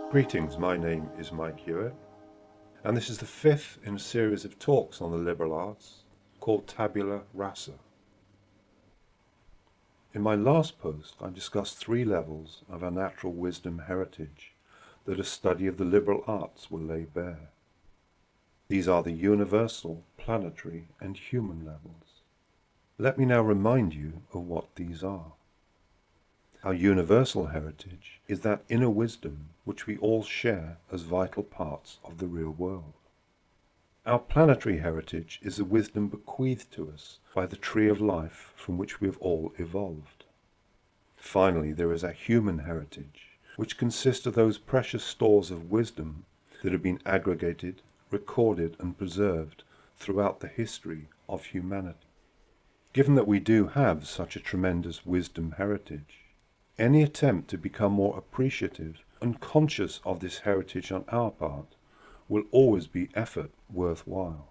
Greetings, my name is Mike Hewitt, and this is the fifth in a series of talks on the liberal arts called Tabula Rasa. In my last post, I discussed three levels of our natural wisdom heritage that a study of the liberal arts will lay bare. These are the universal, planetary, and human levels. Let me now remind you of what these are. Our universal heritage is that inner wisdom which we all share as vital parts of the real world. Our planetary heritage is the wisdom bequeathed to us by the tree of life from which we have all evolved. Finally, there is our human heritage, which consists of those precious stores of wisdom that have been aggregated, recorded, and preserved throughout the history of humanity. Given that we do have such a tremendous wisdom heritage, any attempt to become more appreciative and conscious of this heritage on our part will always be effort worthwhile.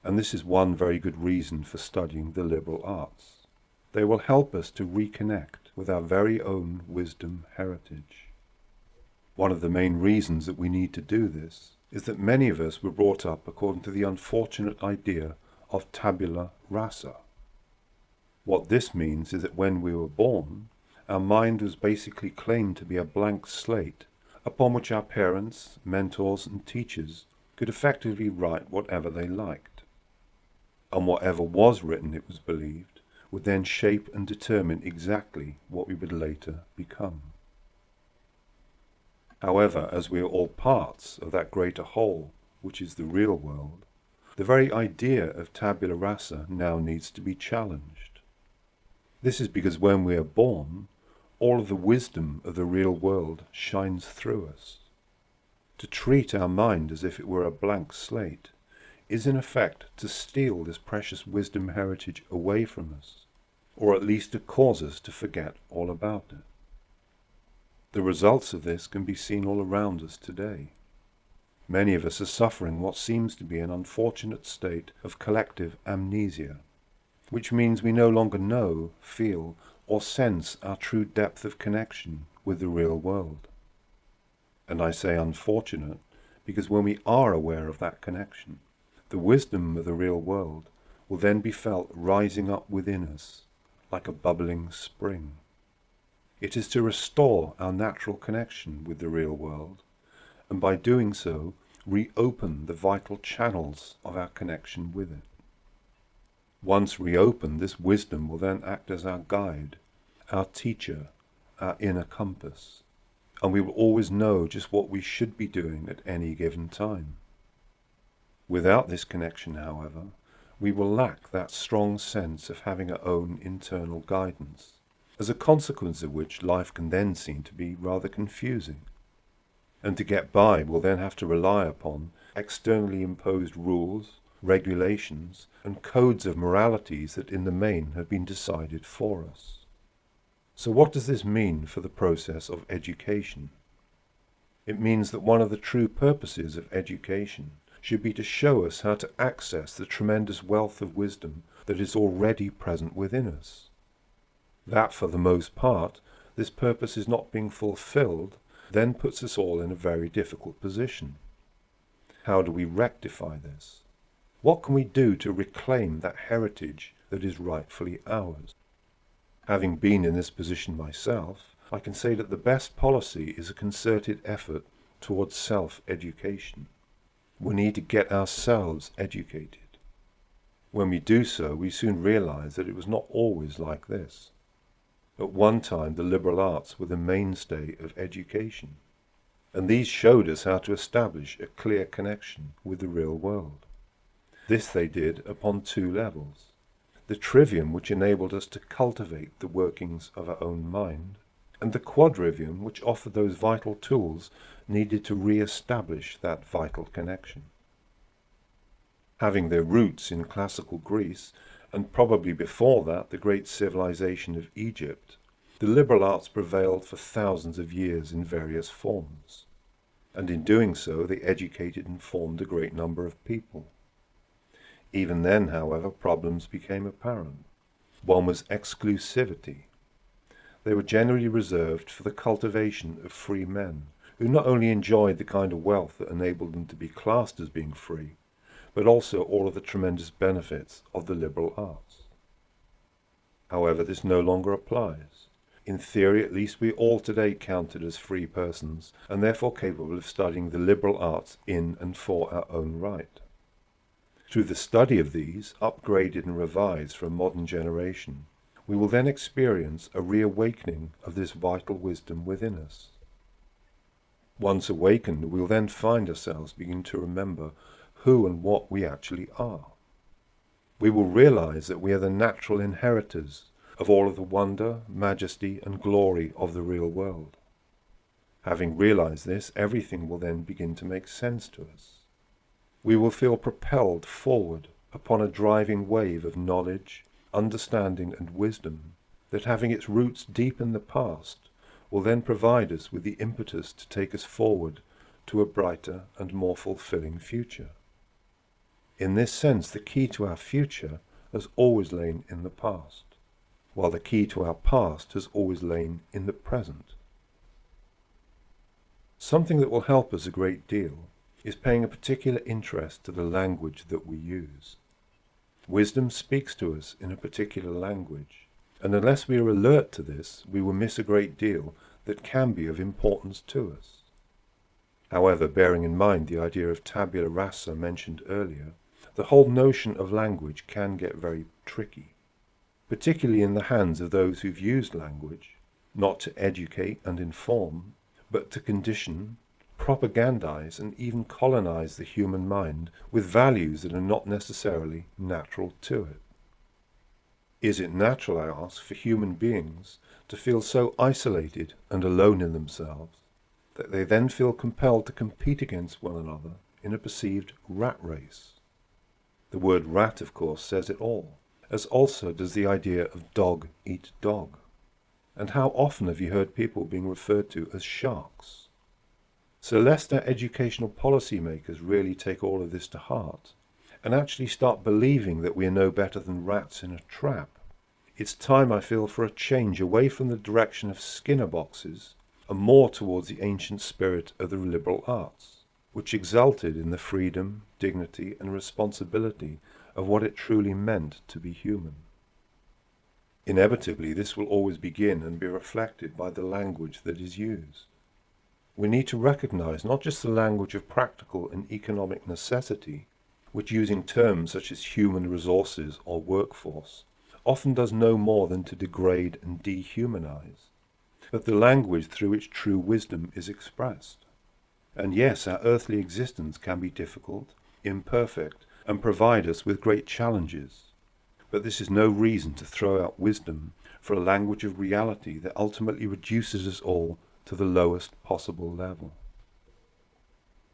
And this is one very good reason for studying the liberal arts. They will help us to reconnect with our very own wisdom heritage. One of the main reasons that we need to do this is that many of us were brought up according to the unfortunate idea of tabula rasa. What this means is that when we were born, our mind was basically claimed to be a blank slate upon which our parents, mentors, and teachers could effectively write whatever they liked. And whatever was written, it was believed, would then shape and determine exactly what we would later become. However, as we are all parts of that greater whole, which is the real world, the very idea of tabula rasa now needs to be challenged. This is because when we are born, all of the wisdom of the real world shines through us. To treat our mind as if it were a blank slate is in effect to steal this precious wisdom heritage away from us, or at least to cause us to forget all about it. The results of this can be seen all around us today. Many of us are suffering what seems to be an unfortunate state of collective amnesia, which means we no longer know, feel, or sense our true depth of connection with the real world. And I say unfortunate because when we are aware of that connection, the wisdom of the real world will then be felt rising up within us like a bubbling spring. It is to restore our natural connection with the real world, and by doing so, reopen the vital channels of our connection with it. Once reopened, this wisdom will then act as our guide, our teacher, our inner compass, and we will always know just what we should be doing at any given time. Without this connection, however, we will lack that strong sense of having our own internal guidance, as a consequence of which life can then seem to be rather confusing. And to get by, we'll then have to rely upon externally imposed rules, regulations, and codes of moralities that in the main have been decided for us. So what does this mean for the process of education? It means that one of the true purposes of education should be to show us how to access the tremendous wealth of wisdom that is already present within us. That, for the most part, this purpose is not being fulfilled, then puts us all in a very difficult position. How do we rectify this? What can we do to reclaim that heritage that is rightfully ours? Having been in this position myself, I can say that the best policy is a concerted effort towards self-education. We need to get ourselves educated. When we do so, we soon realize that it was not always like this. At one time, the liberal arts were the mainstay of education, and these showed us how to establish a clear connection with the real world. This they did upon two levels: the trivium, which enabled us to cultivate the workings of our own mind, and the quadrivium, which offered those vital tools needed to re-establish that vital connection. Having their roots in classical Greece, and probably before that the great civilization of Egypt, the liberal arts prevailed for thousands of years in various forms, and in doing so they educated and formed a great number of people. Even then, however, problems became apparent. One was exclusivity. They were generally reserved for the cultivation of free men, who not only enjoyed the kind of wealth that enabled them to be classed as being free, but also all of the tremendous benefits of the liberal arts. However, this no longer applies. In theory, at least, we all today counted as free persons, and therefore capable of studying the liberal arts in and for our own right. Through the study of these, upgraded and revised for a modern generation, we will then experience a reawakening of this vital wisdom within us. Once awakened, we will then find ourselves begin to remember who and what we actually are. We will realize that we are the natural inheritors of all of the wonder, majesty, and glory of the real world. Having realized this, everything will then begin to make sense to us. We will feel propelled forward upon a driving wave of knowledge, understanding, and wisdom that, having its roots deep in the past, will then provide us with the impetus to take us forward to a brighter and more fulfilling future. In this sense, the key to our future has always lain in the past, while the key to our past has always lain in the present. Something that will help us a great deal is paying a particular interest to the language that we use. Wisdom speaks to us in a particular language, and unless we are alert to this, we will miss a great deal that can be of importance to us. However, bearing in mind the idea of tabula rasa mentioned earlier, the whole notion of language can get very tricky, particularly in the hands of those who've used language, not to educate and inform, but to condition, propagandize, and even colonize the human mind with values that are not necessarily natural to it. Is it natural, I ask, for human beings to feel so isolated and alone in themselves that they then feel compelled to compete against one another in a perceived rat race? The word rat, of course, says it all, as also does the idea of dog eat dog. And how often have you heard people being referred to as sharks? So lest our educational policymakers really take all of this to heart and actually start believing that we are no better than rats in a trap, it's time, I feel, for a change away from the direction of Skinner boxes and more towards the ancient spirit of the liberal arts, which exulted in the freedom, dignity, and responsibility of what it truly meant to be human. Inevitably, this will always begin and be reflected by the language that is used. We need to recognize not just the language of practical and economic necessity, which using terms such as human resources or workforce often does no more than to degrade and dehumanize, but the language through which true wisdom is expressed. And yes, our earthly existence can be difficult, imperfect, and provide us with great challenges, but this is no reason to throw out wisdom for a language of reality that ultimately reduces us all to the lowest possible level.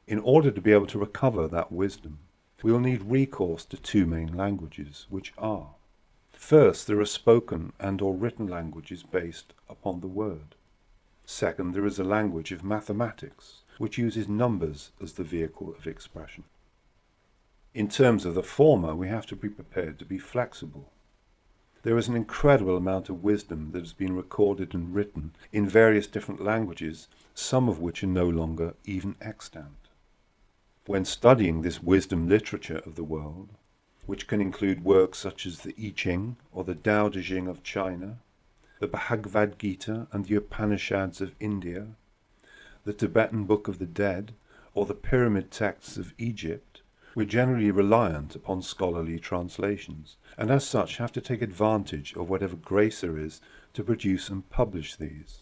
In order to be able to recover that wisdom, we will need recourse to two main languages, which are: first, there are spoken and or written languages based upon the word. Second, there is a language of mathematics, which uses numbers as the vehicle of expression. In terms of the former, we have to be prepared to be flexible. There is an incredible amount of wisdom that has been recorded and written in various different languages, some of which are no longer even extant. When studying this wisdom literature of the world, which can include works such as the I Ching or the Tao Te Ching of China, the Bhagavad Gita and the Upanishads of India, the Tibetan Book of the Dead, or the pyramid texts of Egypt, we're generally reliant upon scholarly translations, and as such have to take advantage of whatever grace there is to produce and publish these.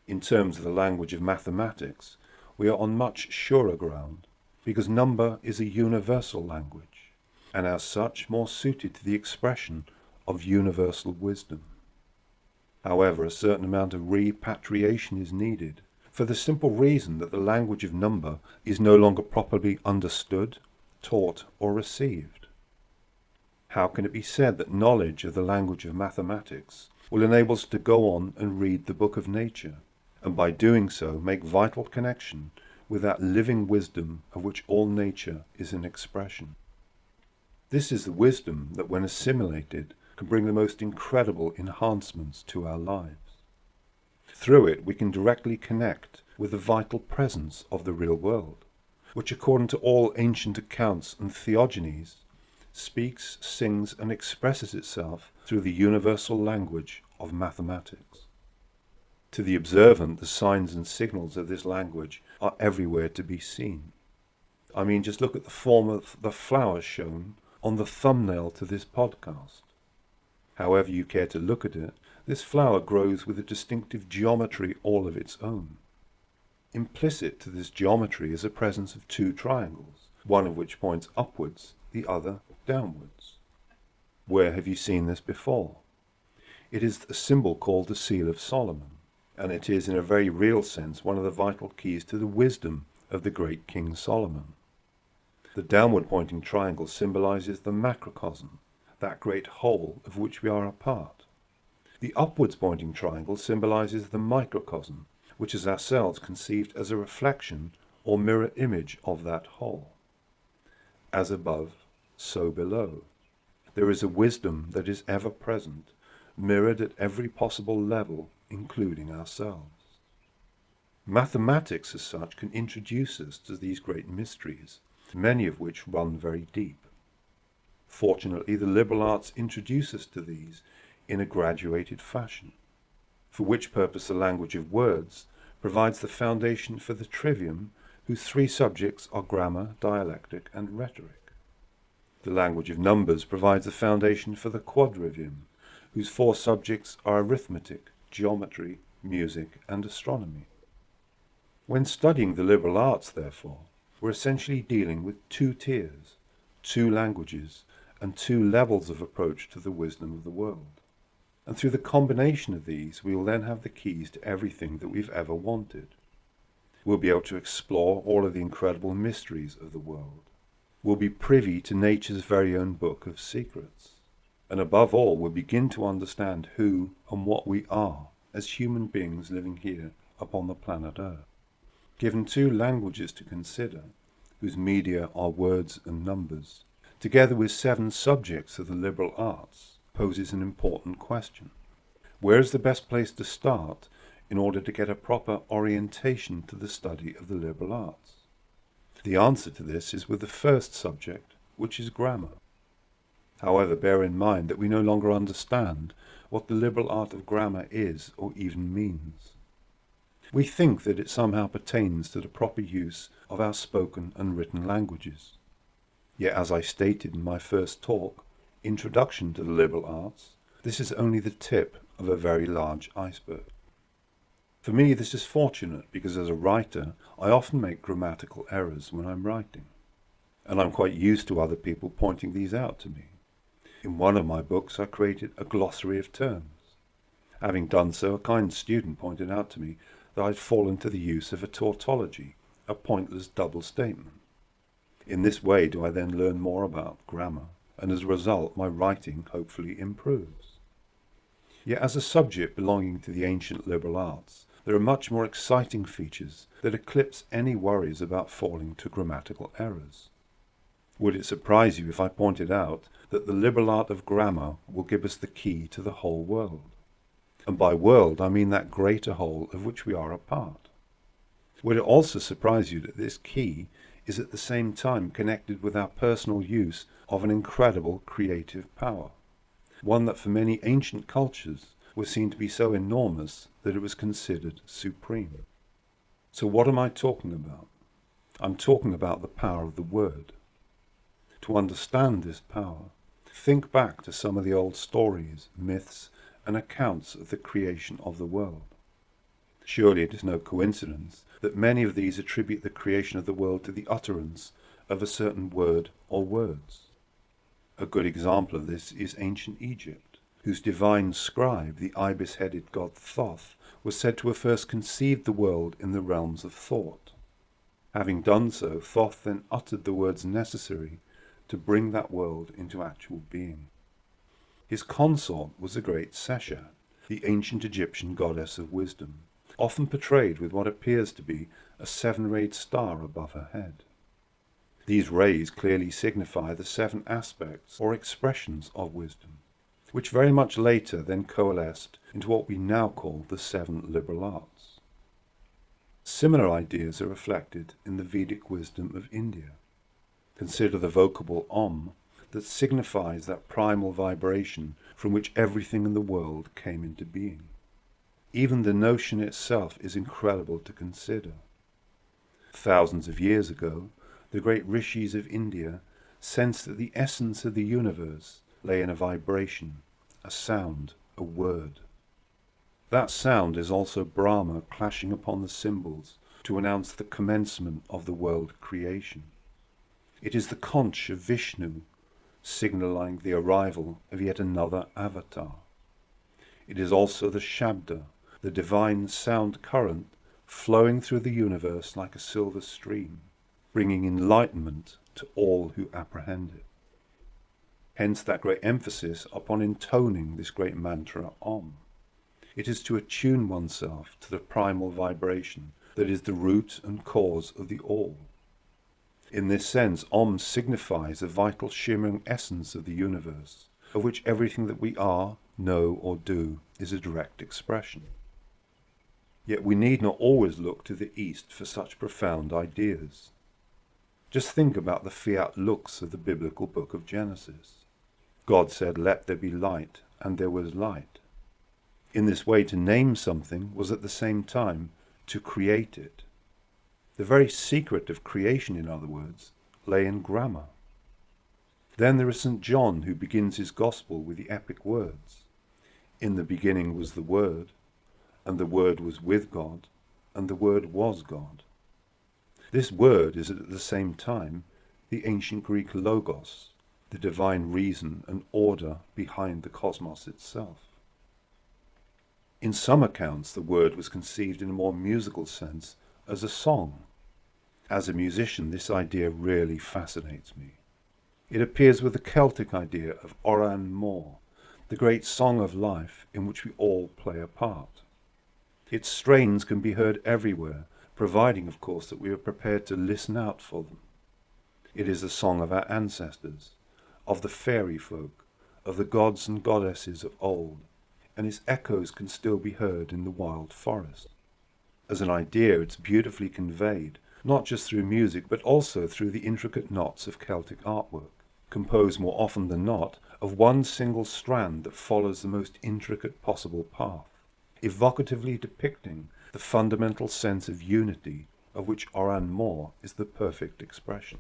In terms of the language of mathematics, we are on much surer ground, because number is a universal language, and as such more suited to the expression of universal wisdom. However, a certain amount of repatriation is needed, for the simple reason that the language of number is no longer properly understood, taught, or received. How can it be said that knowledge of the language of mathematics will enable us to go on and read the book of nature, and by doing so make vital connection with that living wisdom of which all nature is an expression? This is the wisdom that, when assimilated, can bring the most incredible enhancements to our lives. Through it, we can directly connect with the vital presence of the real world, which according to all ancient accounts and theogonies, speaks, sings, and expresses itself through the universal language of mathematics. To the observant, the signs and signals of this language are everywhere to be seen. I mean, just look at the form of the flowers shown on the thumbnail to this podcast. However you care to look at it, this flower grows with a distinctive geometry all of its own. Implicit to this geometry is the presence of two triangles, one of which points upwards, the other downwards. Where have you seen this before? It is a symbol called the Seal of Solomon, and it is in a very real sense one of the vital keys to the wisdom of the great King Solomon. The downward pointing triangle symbolizes the macrocosm, that great whole of which we are a part. The upwards pointing triangle symbolizes the microcosm, which is ourselves conceived as a reflection or mirror image of that whole. As above, so below. There is a wisdom that is ever present, mirrored at every possible level, including ourselves. Mathematics as such can introduce us to these great mysteries, many of which run very deep. Fortunately, the liberal arts introduce us to these in a graduated fashion, for which purpose the language of words provides the foundation for the trivium, whose three subjects are grammar, dialectic, and rhetoric. The language of numbers provides the foundation for the quadrivium, whose four subjects are arithmetic, geometry, music, and astronomy. When studying the liberal arts, therefore, we're essentially dealing with two tiers, two languages, and two levels of approach to the wisdom of the world. And through the combination of these, we will then have the keys to everything that we've ever wanted. We'll be able to explore all of the incredible mysteries of the world. We'll be privy to nature's very own book of secrets. And above all, we'll begin to understand who and what we are as human beings living here upon the planet Earth. Given two languages to consider, whose media are words and numbers, together with 7 subjects of the liberal arts, poses an important question. Where is the best place to start in order to get a proper orientation to the study of the liberal arts? The answer to this is with the first subject, which is grammar. However, bear in mind that we no longer understand what the liberal art of grammar is or even means. We think that it somehow pertains to the proper use of our spoken and written languages. Yet, as I stated in my first talk, Introduction to the Liberal Arts, this is only the tip of a very large iceberg. For me, this is fortunate because as a writer, I often make grammatical errors when I'm writing, and I'm quite used to other people pointing these out to me. In one of my books, I created a glossary of terms. Having done so, a kind student pointed out to me that I'd fallen to the use of a tautology, a pointless double statement. In this way do I then learn more about grammar, and as a result my writing hopefully improves. Yet as a subject belonging to the ancient liberal arts, there are much more exciting features that eclipse any worries about falling to grammatical errors. Would it surprise you if I pointed out that the liberal art of grammar will give us the key to the whole world? And by world I mean that greater whole of which we are a part. Would it also surprise you that this key is at the same time connected with our personal use of an incredible creative power, one that for many ancient cultures was seen to be so enormous that it was considered supreme? So what am I talking about? I'm talking about the power of the word. To understand this power, think back to some of the old stories, myths, and accounts of the creation of the world. Surely it is no coincidence that many of these attribute the creation of the world to the utterance of a certain word or words. A good example of this is ancient Egypt, whose divine scribe, the ibis-headed god Thoth, was said to have first conceived the world in the realms of thought. Having done so, Thoth then uttered the words necessary to bring that world into actual being. His consort was the great Seshat, the ancient Egyptian goddess of wisdom, often portrayed with what appears to be a 7-rayed star above her head. These rays clearly signify the 7 aspects or expressions of wisdom, which very much later then coalesced into what we now call the 7 liberal arts. Similar ideas are reflected in the Vedic wisdom of India. Consider the vocable Om that signifies that primal vibration from which everything in the world came into being. Even the notion itself is incredible to consider. Thousands of years ago, the great rishis of India sensed that the essence of the universe lay in a vibration, a sound, a word. That sound is also Brahma clashing upon the cymbals to announce the commencement of the world creation. It is the conch of Vishnu signalling the arrival of yet another avatar. It is also the Shabda, the divine sound current flowing through the universe like a silver stream, bringing enlightenment to all who apprehend it. Hence that great emphasis upon intoning this great mantra Om. It is to attune oneself to the primal vibration that is the root and cause of the all. In this sense, Om signifies the vital shimmering essence of the universe, of which everything that we are, know, or do is a direct expression. Yet we need not always look to the East for such profound ideas. Just think about the fiat lux of the biblical book of Genesis. God said, "Let there be light," and there was light. In this way, to name something was at the same time to create it. The very secret of creation, in other words, lay in grammar. Then there is St. John, who begins his Gospel with the epic words, "In the beginning was the Word, and the Word was with God, and the Word was God." This word is at the same time the ancient Greek logos, the divine reason and order behind the cosmos itself. In some accounts, the word was conceived in a more musical sense as a song. As a musician, this idea really fascinates me. It appears with the Celtic idea of Oran Mor, the great song of life in which we all play a part. Its strains can be heard everywhere, providing, of course, that we are prepared to listen out for them. It is the song of our ancestors, of the fairy folk, of the gods and goddesses of old, and its echoes can still be heard in the wild forest. As an idea, it's beautifully conveyed, not just through music, but also through the intricate knots of Celtic artwork, composed more often than not of one single strand that follows the most intricate possible path, evocatively depicting the fundamental sense of unity of which Oran Mor is the perfect expression.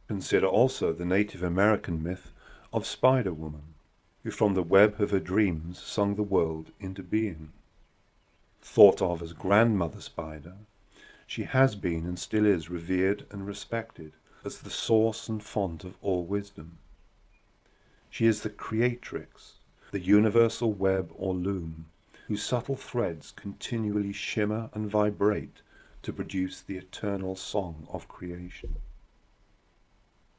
Consider also the Native American myth of Spider-Woman, who from the web of her dreams sung the world into being. Thought of as Grandmother Spider, she has been and still is revered and respected as the source and font of all wisdom. She is the creatrix, the universal web or loom, whose subtle threads continually shimmer and vibrate to produce the eternal song of creation.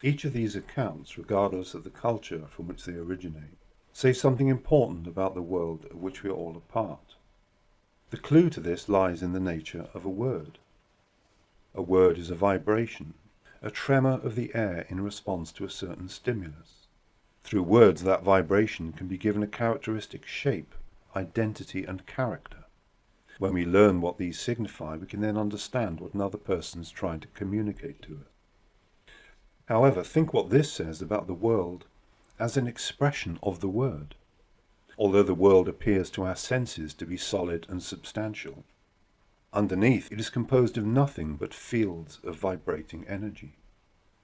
Each of these accounts, regardless of the culture from which they originate, say something important about the world of which we are all a part. The clue to this lies in the nature of a word. A word is a vibration, a tremor of the air in response to a certain stimulus. Through words, that vibration can be given a characteristic shape, identity, and character. When we learn what these signify, we can then understand what another person is trying to communicate to us. However, think what this says about the world as an expression of the word. Although the world appears to our senses to be solid and substantial, underneath it is composed of nothing but fields of vibrating energy.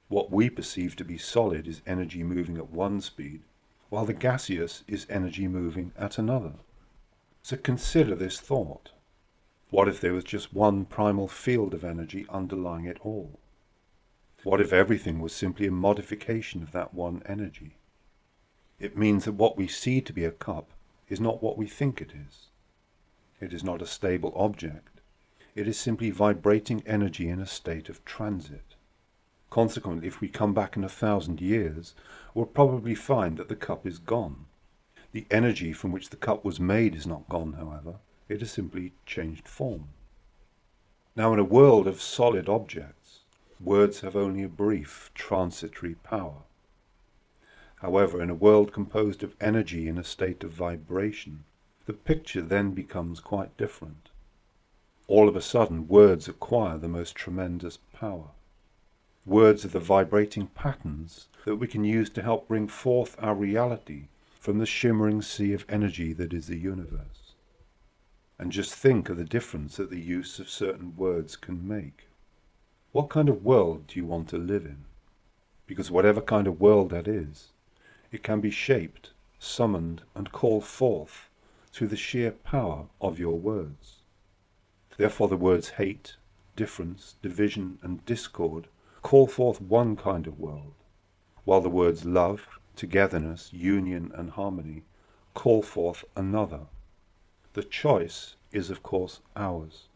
What we perceive to be solid is energy moving at one speed, while the gaseous is energy moving at another. So consider this thought. What if there was just one primal field of energy underlying it all? What if everything was simply a modification of that one energy? It means that what we see to be a cup is not what we think it is. It is not a stable object. It is simply vibrating energy in a state of transit. Consequently, if we come back in 1,000 years, we'll probably find that the cup is gone. The energy from which the cup was made is not gone, however. It has simply changed form. Now, in a world of solid objects, words have only a brief, transitory power. However, in a world composed of energy in a state of vibration, the picture then becomes quite different. all of a sudden words acquire the most tremendous power. Words are the vibrating patterns that we can use to help bring forth our reality from the shimmering sea of energy that is the universe. And just think of the difference that the use of certain words can make. What kind of world do you want to live in? Because whatever kind of world that is, it can be shaped, summoned, and called forth through the sheer power of your words. Therefore the words hate, difference, division, and discord call forth one kind of world, while the words love, togetherness, union, and harmony call forth another. The choice is, of course, ours.